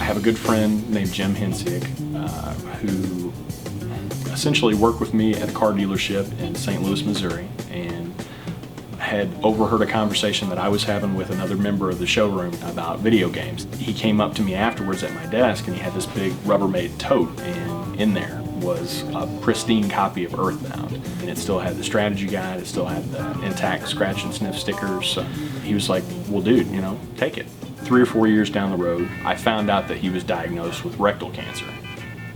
have a good friend named James Hensiek who essentially worked with me at a car dealership in St. Louis, Missouri, and had overheard a conversation that I was having with another member of the showroom about video games. He came up to me afterwards at my desk and he had this big Rubbermaid tote, and in there was a pristine copy of EarthBound. And it still had the strategy guide, it still had the intact scratch and sniff stickers. So he was like, well dude, you know, take it. 3 or 4 years down the road, I found out that he was diagnosed with rectal cancer.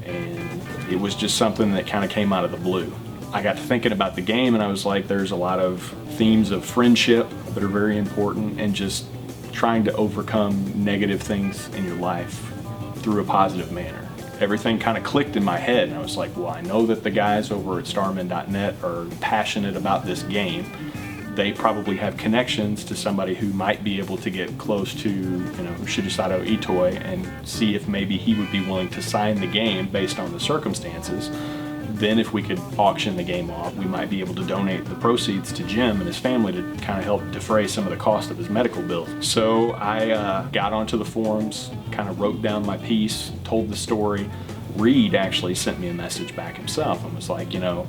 And it was just something that kind of came out of the blue. I got to thinking about the game and I was like, there's a lot of themes of friendship that are very important, and just trying to overcome negative things in your life through a positive manner. Everything kind of clicked in my head and I was like, well, I know that the guys over at starman.net are passionate about this game. They probably have connections to somebody who might be able to get close to, you know, Shigesato Itoi and see if maybe he would be willing to sign the game based on the circumstances. Then if we could auction the game off, we might be able to donate the proceeds to Jim and his family to kind of help defray some of the cost of his medical bills. So I got onto the forums, kind of wrote down my piece, told the story. Reid actually sent me a message back himself and was like, you know,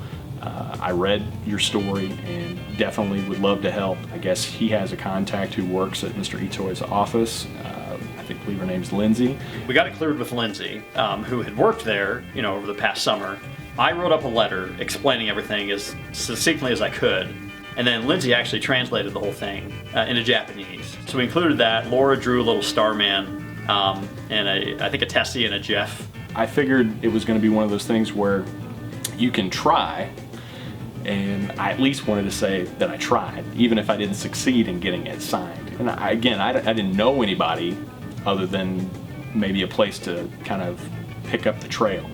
I read your story and definitely would love to help. I guess he has a contact who works at Mr. Itoi's office. I believe her name's Lindsay. We got it cleared with Lindsay, who had worked there, you know, over the past summer. I wrote up a letter explaining everything as succinctly as I could, and then Lindsay actually translated the whole thing into Japanese. So we included that. Laura drew a little Starman, and I think a Tessie and a Jeff. I figured it was going to be one of those things where you can try, and I at least wanted to say that I tried, even if I didn't succeed in getting it signed. And I didn't know anybody other than maybe a place to kind of pick up the trail.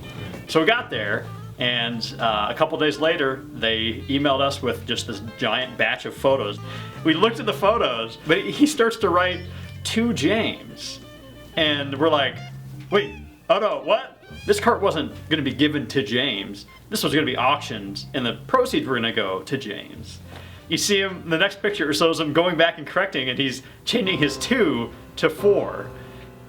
So we got there, and a couple days later, they emailed us with just this giant batch of photos. We looked at the photos, but he starts to write to James, and we're like, wait, oh no, what? This cart wasn't going to be given to James. This was going to be auctioned, and the proceeds were going to go to James. You see him, the next picture shows him going back and correcting, and he's changing his 2 to 4.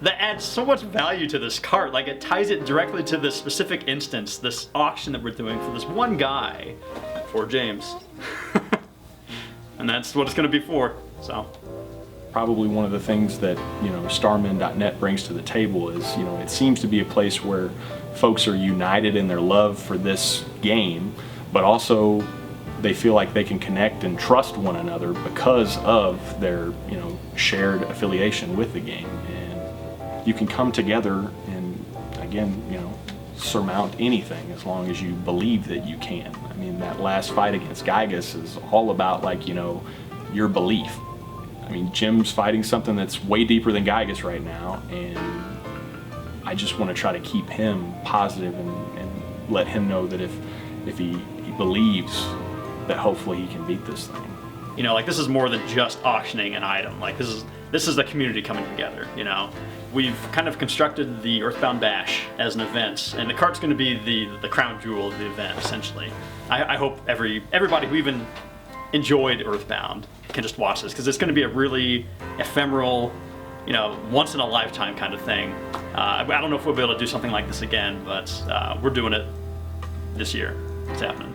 That adds so much value to this cart. Like, it ties it directly to this specific instance, this auction that we're doing for this one guy, for James. And that's what it's going to be for, so. Probably one of the things that, you know, starman.net brings to the table is, you know, it seems to be a place where folks are united in their love for this game, but also they feel like they can connect and trust one another because of their, you know, shared affiliation with the game. And you can come together and, again, you know, surmount anything as long as you believe that you can. I mean, that last fight against Gygas is all about, like, you know, your belief. I mean, Jim's fighting something that's way deeper than Gygas right now, and I just want to try to keep him positive and let him know that if he believes that hopefully he can beat this thing. You know, like, this is more than just auctioning an item. Like, this is the community coming together, you know. We've kind of constructed the EarthBound Bash as an event, and the cart's going to be the crown jewel of the event, essentially. I hope everybody who even enjoyed EarthBound can just watch this, because it's going to be a really ephemeral, you know, once in a lifetime kind of thing. I don't know if we'll be able to do something like this again, but we're doing it this year. It's happening.